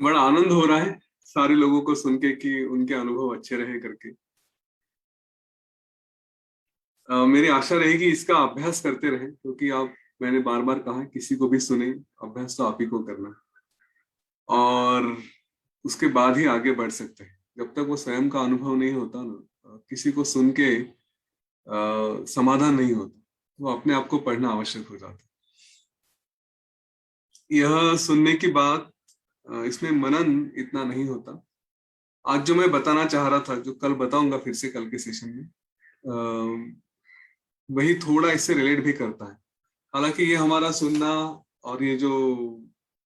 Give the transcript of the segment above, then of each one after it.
बड़ा आनंद हो रहा है सारे लोगों को सुन के कि उनके अनुभव अच्छे रहे करके। मेरी आशा रहेगी इसका अभ्यास करते रहें, क्योंकि आप, मैंने बार बार कहा है, किसी को भी सुने, अभ्यास तो आप ही को करना है। और उसके बाद ही आगे बढ़ सकते हैं। जब तक वो स्वयं का अनुभव नहीं होता ना, किसी को सुन के समाधान नहीं होता, वो अपने आप को पढ़ना आवश्यक हो जाता है। यह सुनने की बात, इसमें मनन इतना नहीं होता। आज जो मैं बताना चाह रहा था, जो कल बताऊंगा फिर से कल के सेशन में, वही थोड़ा इससे रिलेट भी करता है। हालांकि ये हमारा सुनना और ये जो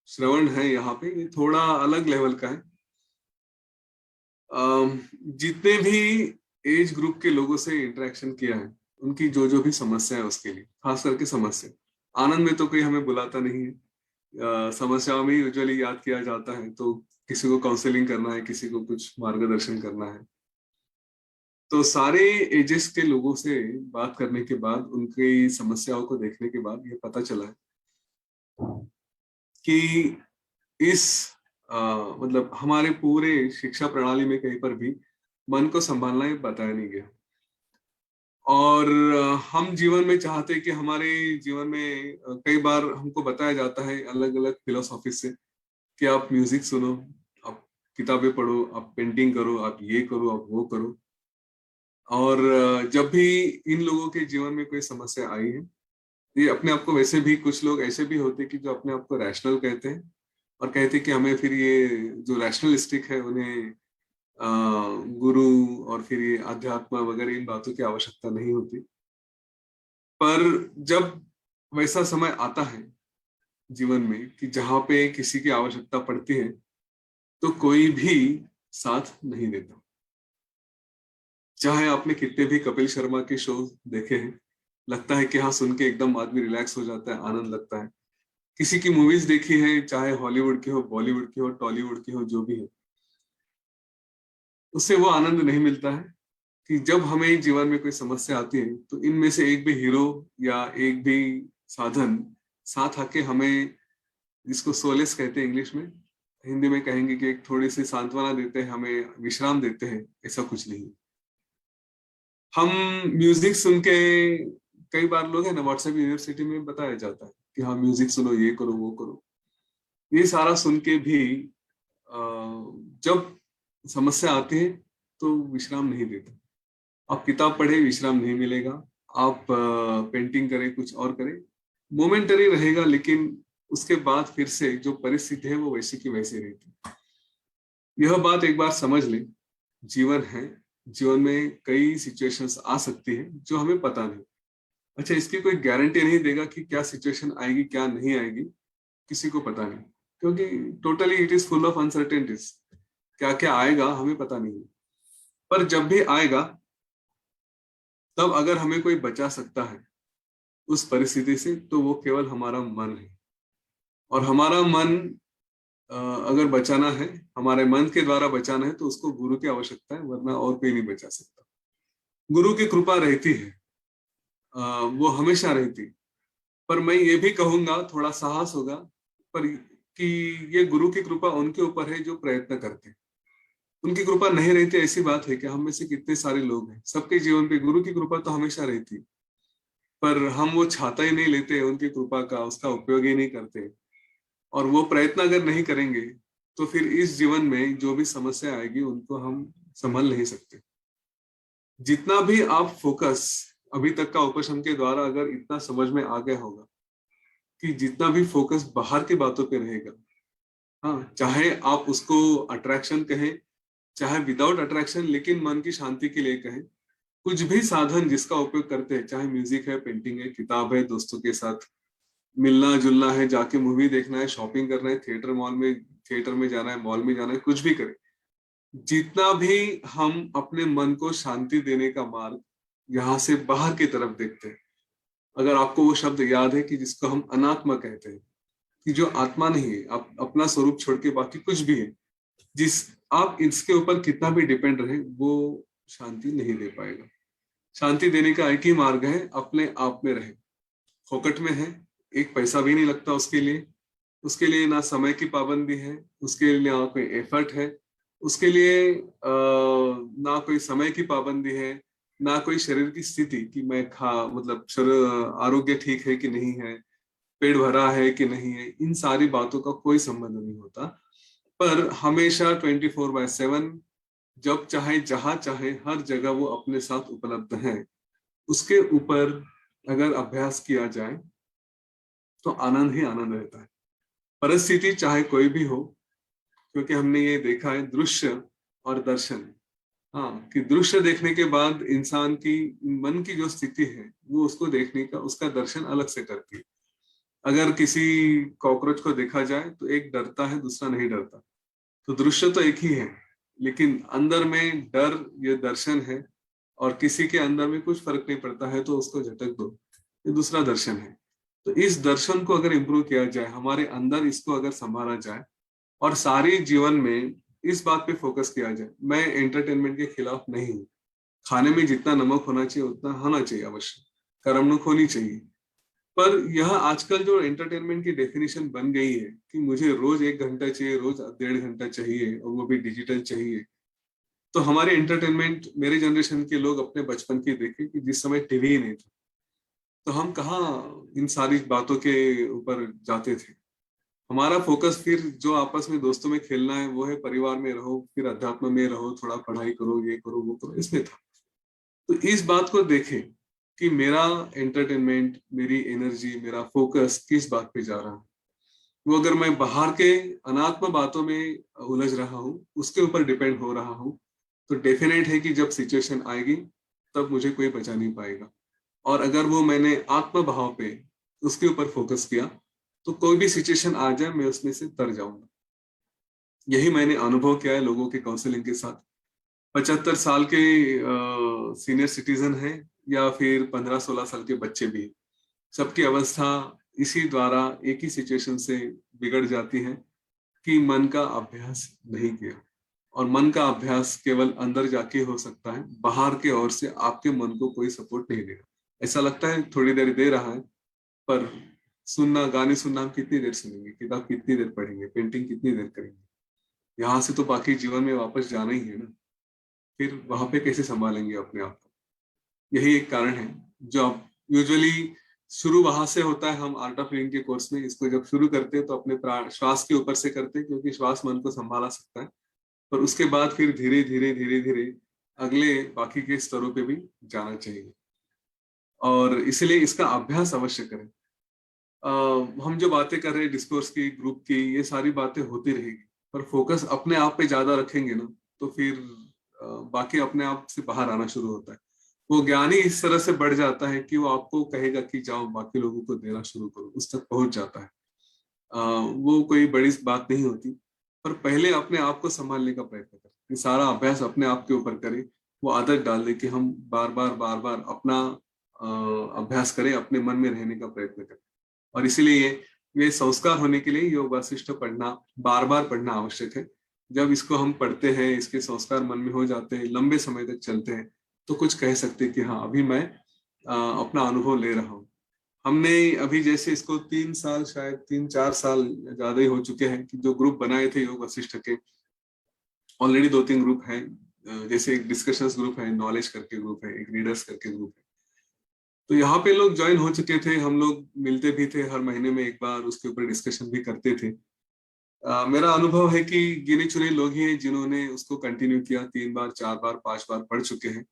श्रवण है यहाँ पे, ये थोड़ा अलग लेवल का है। जितने भी एज ग्रुप के लोगों से इंटरेक्शन किया है, उनकी जो जो भी समस्या है उसके लिए, खास करके समस्या, आनंद में तो कोई हमें बुलाता नहीं है। समस्याओं में यूजुअली याद किया जाता है। तो किसी को काउंसलिंग करना है, किसी को कुछ मार्गदर्शन करना है, तो सारे एजेस के लोगों से बात करने के बाद, उनकी समस्याओं को देखने के बाद ये पता चला है कि इस मतलब हमारे पूरे शिक्षा प्रणाली में कहीं पर भी मन को संभालना ये बताया नहीं गया। और हम जीवन में चाहते हैं कि हमारे जीवन में कई बार हमको बताया जाता है अलग अलग फिलोसॉफी से कि आप म्यूजिक सुनो, आप किताबें पढ़ो, आप पेंटिंग करो, आप ये करो, आप वो करो। और जब भी इन लोगों के जीवन में कोई समस्या आई है, ये अपने आप को, वैसे भी कुछ लोग ऐसे भी होते हैं कि जो अपने आप को रैशनल कहते हैं और कहते हैं कि हमें फिर ये जो रैशनलिस्टिक है उन्हें अ, गुरु और फिर ये अध्यात्म वगैरह इन बातों की आवश्यकता नहीं होती। पर जब वैसा समय आता है जीवन में कि जहाँ पे किसी की आवश्यकता पड़ती है, तो कोई भी साथ नहीं देता। चाहे आपने कितने भी कपिल शर्मा के शो देखे हैं, लगता है कि हाँ, सुन के एकदम आदमी रिलैक्स हो जाता है, आनंद लगता है। किसी की मूवीज देखी है, चाहे हॉलीवुड की हो, बॉलीवुड की हो, टॉलीवुड की हो, जो भी है, उससे वो आनंद नहीं मिलता है कि जब हमें जीवन में कोई समस्या आती है तो इनमें से एक भी हीरो या एक भी साधन साथ आके हमें, जिसको सोलेस कहते हैं इंग्लिश में, हिंदी में कहेंगे कि एक थोड़ी सी सांत्वना देते हैं, हमें विश्राम देते हैं, ऐसा कुछ नहीं। हम म्यूजिक सुन के, कई बार लोग है ना, व्हाट्सएप यूनिवर्सिटी में बताया जाता है कि हाँ म्यूजिक सुनो, ये करो, वो करो। ये सारा सुन के भी जब समस्या आती है तो विश्राम नहीं देता। आप किताब पढ़े, विश्राम नहीं मिलेगा। आप पेंटिंग करें, कुछ और करें, मोमेंटरी रहेगा, लेकिन उसके बाद फिर से जो परिस्थिति है वो वैसी की वैसी रहती है। यह बात एक बार समझ लें। जीवन है, जीवन में कई सिचुएशंस आ सकती है जो हमें पता नहीं। अच्छा, इसकी कोई गारंटी नहीं देगा कि क्या सिचुएशन आएगी, क्या नहीं आएगी, किसी को पता नहीं, क्योंकि totally it is full of uncertainties. क्या क्या आएगा हमें पता नहीं। पर जब भी आएगा, तब अगर हमें कोई बचा सकता है उस परिस्थिति से, तो वो केवल हमारा मन है। और हमारा मन अ, अगर बचाना है, हमारे मन के द्वारा बचाना है, तो उसको गुरु की आवश्यकता है, वरना और कोई नहीं बचा सकता। गुरु की कृपा रहती है, वो हमेशा रहती। पर मैं ये भी कहूंगा, थोड़ा साहस होगा, पर कि ये गुरु की कृपा उनके ऊपर है जो प्रयत्न करते हैं। उनकी कृपा नहीं रहती, ऐसी बात है कि हम में से कितने सारे लोग हैं, सबके जीवन पे गुरु की कृपा तो हमेशा रहती है, पर हम वो छाता ही नहीं लेते उनकी कृपा का, उसका उपयोग ही नहीं करते। और वो प्रयत्न अगर नहीं करेंगे, तो फिर इस जीवन में जो भी समस्या आएगी उनको हम संभल नहीं सकते। जितना भी आप फोकस, अभी तक का उपशम के द्वारा अगर इतना समझ में आ गया होगा कि जितना भी फोकस बाहर की बातों पे रहेगा, हाँ, चाहे आप उसको अट्रैक्शन कहें, चाहे विदाउट अट्रैक्शन लेकिन मन की शांति के लिए कहें, कुछ भी साधन जिसका उपयोग करते हैं, चाहे म्यूजिक है, पेंटिंग है, किताब है, दोस्तों के साथ मिलना जुलना है, जाके मूवी देखना है, शॉपिंग करना है, थिएटर में जाना है, मॉल में जाना है, कुछ भी करें, जितना भी हम अपने मन को शांति देने का मार्ग यहाँ से बाहर की तरफ देखते हैं। अगर आपको वो शब्द याद है कि जिसको हम अनात्मा कहते हैं, कि जो आत्मा नहीं है, आप अपना स्वरूप छोड़ के बाकी कुछ भी है, जिस, आप इसके ऊपर कितना भी डिपेंड रहे, वो शांति नहीं दे पाएगा। शांति देने का एक ही मार्ग है, अपने आप में रहे, फोकट में है, एक पैसा भी नहीं लगता उसके लिए, उसके लिए ना समय की पाबंदी है, उसके लिए ना कोई एफर्ट है, उसके लिए ना कोई समय की पाबंदी है, ना कोई शरीर की स्थिति कि मैं खा मतलब शरीर आरोग्य ठीक है कि नहीं है, पेट भरा है कि नहीं है, इन सारी बातों का कोई संबंध नहीं होता। पर हमेशा 24/7, जब चाहे जहां चाहे हर जगह वो अपने साथ उपलब्ध है। उसके ऊपर अगर अभ्यास किया जाए तो आनंद ही आनंद रहता है। परिस्थिति चाहे कोई भी हो, क्योंकि हमने ये देखा है दृश्य और दर्शन। हाँ, कि दृश्य देखने के बाद इंसान की मन की जो स्थिति है वो उसको देखने का उसका दर्शन अलग से करती है। अगर किसी कॉकरोच को देखा जाए तो एक डरता है, दूसरा नहीं डरता, तो दृश्य तो एक ही है, लेकिन अंदर में डर ये दर्शन है। और किसी के अंदर में कुछ फर्क नहीं पड़ता है तो उसको झटक दो, ये दूसरा दर्शन है। तो इस दर्शन को अगर इम्प्रूव किया जाए, हमारे अंदर इसको अगर संभाला जाए और सारी जीवन में इस बात पे फोकस किया जाए। मैं एंटरटेनमेंट के खिलाफ नहीं हूँ, खाने में जितना नमक होना चाहिए उतना होना चाहिए, अवश्य कर्मणुक होनी चाहिए। पर यह आजकल जो एंटरटेनमेंट की डेफिनेशन बन गई है कि मुझे रोज 1 घंटा चाहिए, रोज 1.5 घंटा चाहिए, और वो भी डिजिटल चाहिए। तो हमारे एंटरटेनमेंट मेरे जनरेशन के लोग अपने बचपन की देखे कि जिस समय टीवी ही नहीं था, तो हम कहाँ इन सारी बातों के ऊपर जाते थे। हमारा फोकस फिर जो आपस में दोस्तों में खेलना है वो है, परिवार में रहो, फिर अध्यात्म में रहो, थोड़ा पढ़ाई करो, ये करो वो करो, इसमें था। तो इस बात को देखें कि मेरा एंटरटेनमेंट, मेरी एनर्जी, मेरा फोकस किस बात पे जा रहा है। वो अगर मैं बाहर के अनात्म बातों में उलझ रहा हूँ, उसके ऊपर डिपेंड हो रहा हूँ, तो डेफिनेट है कि जब सिचुएशन आएगी तब मुझे कोई बचा नहीं पाएगा। और अगर वो मैंने आत्म भाव पे उसके ऊपर फोकस किया, तो कोई भी सिचुएशन आ जाए मैं उसमें से तर जाऊंगा। यही मैंने अनुभव किया है लोगों के काउंसलिंग के साथ। 75 साल के सीनियर सिटीजन हैं, या फिर 15-16 साल के बच्चे भी, सबकी अवस्था इसी द्वारा एक ही सिचुएशन से बिगड़ जाती है कि मन का अभ्यास नहीं किया। और मन का अभ्यास केवल अंदर जाके हो सकता है, बाहर के ओर से आपके मन को कोई सपोर्ट नहीं देगा। ऐसा लगता है थोड़ी देर दे रहा है, पर सुनना, गाने सुनना हम कितनी देर सुनेंगे, किताब कितनी देर पढ़ेंगे, पेंटिंग कितनी देर करेंगे। यहाँ से तो बाकी जीवन में वापस जाना ही है ना। फिर वहां पे कैसे संभालेंगे अपने आप को। यही एक कारण है जो आप यूजुअली शुरू वहां से होता है। हम आर्ट ऑफ लिविंग के कोर्स में इसको जब शुरू करते हैं तो अपने श्वास के ऊपर से करते हैं, क्योंकि श्वास मन को संभाला सकता है। पर उसके बाद फिर धीरे धीरे धीरे धीरे अगले बाकी के स्तरों पे भी जाना चाहिए, और इसलिए इसका अभ्यास अवश्य करें। हम जो बातें कर रहे हैं डिस्कोर्स की, ग्रुप की, ये सारी बातें होती रहेगी, पर फोकस अपने आप पे ज्यादा रखेंगे ना, तो फिर बाकी अपने आप से बाहर आना शुरू होता है। वो ज्ञान ही इस तरह से बढ़ जाता है कि वो आपको कहेगा कि जाओ बाकी लोगों को देना शुरू करो, उस तक पहुंच जाता है। वो कोई बड़ी बात नहीं होती। पर पहले अपने आप को संभालने का प्रयत्न करें, कि सारा अभ्यास अपने आप के ऊपर करें। वो आदत डाल दे कि हम बार बार अपना अभ्यास करें, अपने मन में रहने का प्रयत्न करें। और इसीलिए ये संस्कार होने के लिए योग वासिष्ठ पढ़ना, बार बार पढ़ना आवश्यक है। जब इसको हम पढ़ते हैं, इसके संस्कार मन में हो जाते हैं, लंबे समय तक चलते हैं, तो कुछ कह सकते हैं कि हाँ अभी मैं अपना अनुभव ले रहा हूँ। हमने अभी जैसे इसको 3 साल, शायद 3-4 साल ज्यादा ही हो चुके हैं कि जो ग्रुप बनाए थे योग वशिष्ठ के, ऑलरेडी 2-3 ग्रुप हैं। जैसे एक डिस्कशंस ग्रुप है, नॉलेज करके ग्रुप है, एक रीडर्स करके ग्रुप है। तो यहाँ पे लोग ज्वाइन हो चुके थे, हम लोग मिलते भी थे हर महीने में एक बार, उसके ऊपर डिस्कशन भी करते थे। मेरा अनुभव है कि गिने चुने लोग ही हैं जिन्होंने उसको कंटिन्यू किया, 3 बार 4 बार 5 बार पढ़ चुके हैं।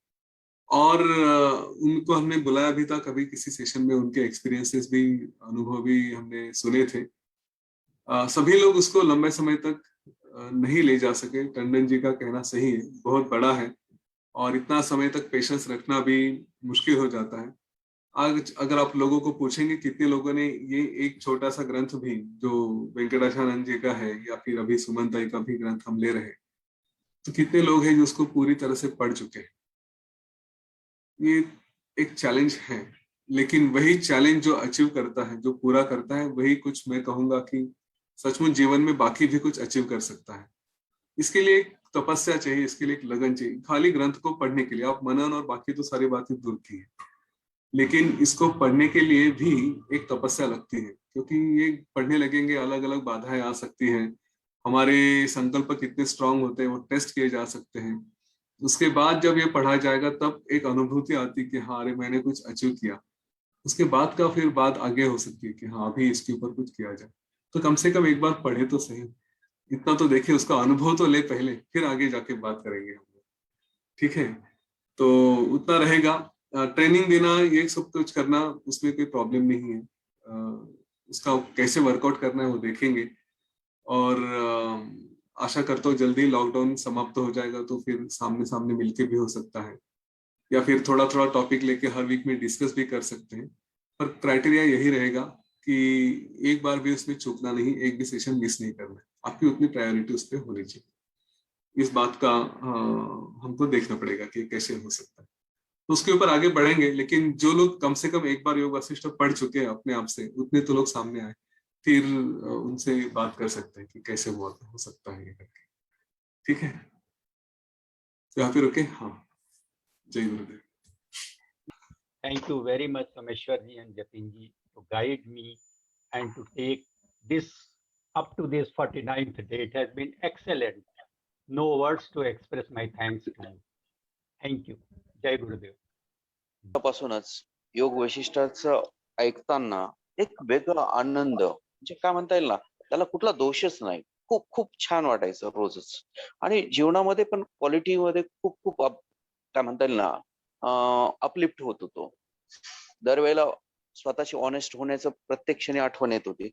और उनको हमने बुलाया भी था कभी किसी सेशन में, उनके एक्सपीरियंसेस भी, अनुभव भी हमने सुने थे। सभी लोग उसको लंबे समय तक नहीं ले जा सके। टंडन जी का कहना सही है, बहुत बड़ा है, और इतना समय तक पेशेंस रखना भी मुश्किल हो जाता है। आज अगर आप लोगों को पूछेंगे कितने लोगों ने ये एक छोटा सा ग्रंथ भी, जो वेंकटेशानंद जी का है या फिर अभी सुमन ताई का भी ग्रंथ हम ले रहे हैं, तो कितने लोग हैं जो उसको पूरी तरह से पढ़ चुके हैं। ये एक चैलेंज है, लेकिन वही चैलेंज जो अचीव करता है, जो पूरा करता है, वही कुछ मैं कहूंगा कि सचमुच जीवन में बाकी भी कुछ अचीव कर सकता है। इसके लिए एक तपस्या चाहिए, इसके लिए एक लगन चाहिए। खाली ग्रंथ को पढ़ने के लिए आप मनन और बाकी तो सारी बातें दूर की है, लेकिन इसको पढ़ने के लिए भी एक तपस्या लगती है, क्योंकि ये पढ़ने लगेंगे अलग अलग बाधाएं आ सकती हैं, हमारे संकल्प कितने स्ट्रांग होते हैं वो टेस्ट किए जा सकते हैं। उसके बाद जब ये पढ़ा जाएगा तब एक अनुभूति आती है कि हाँ अरे मैंने कुछ अचीव किया। उसके बाद का फिर बात आगे हो सकती है कि हाँ अभी इसके ऊपर कुछ किया जाए। तो कम से कम एक बार पढ़े तो सही, इतना तो देखिए, उसका अनुभव तो ले पहले, फिर आगे जाके बात करेंगे हम लोग। ठीक है, तो उतना रहेगा। ट्रेनिंग देना ये सब कुछ करना उसमें कोई प्रॉब्लम नहीं है। उसका कैसे वर्कआउट करना है वो देखेंगे। और आशा करता हूँ जल्दी लॉकडाउन समाप्त हो जाएगा तो फिर सामने सामने मिलके भी हो सकता है, या फिर थोड़ा थोड़ा टॉपिक लेके हर वीक में डिस्कस भी कर सकते हैं। पर क्राइटेरिया यही रहेगा कि एक बार भी उसमें चूकना नहीं, एक भी सेशन मिस नहीं करना है, आपकी उतनी प्रायोरिटी उस पर होनी चाहिए। इस बात का हमको देखना पड़ेगा कि कैसे हो सकता है, तो उसके ऊपर आगे बढ़ेंगे। लेकिन जो लोग कम से कम एक बार योग वशिष्ठ पढ़ चुके हैं अपने आप से, उतने तो लोग सामने आए, फिर उनसे बात कर सकते हैं कि कैसे हो सकता है ये करके। ठीक है, तो यहाँ फिर ओके। हाँ, जय गुरुदेव। Thank you very much, Kameshwarji and Jatinji, to guide me and to take this up to this 49th day. It has been excellent. No words to express my thanks to you. Thank you. Jai Gurudev. पासूनच योग वैशिष्ट्याचं ऐकताना एक वेगळा आनंद, म्हणजे काय म्हणता येईल ना, त्याला कुठला दोषच नाही. खूप खूप छान वाटायचं रोजच. आणि जीवनामध्ये पण क्वालिटी मध्ये खूप खूप काय म्हणता येईल ना, अपलिफ्ट होत होतो. दरवेळेला स्वतःशी ऑनेस्ट होण्याचं प्रत्येक क्षणी आठवण येत होती.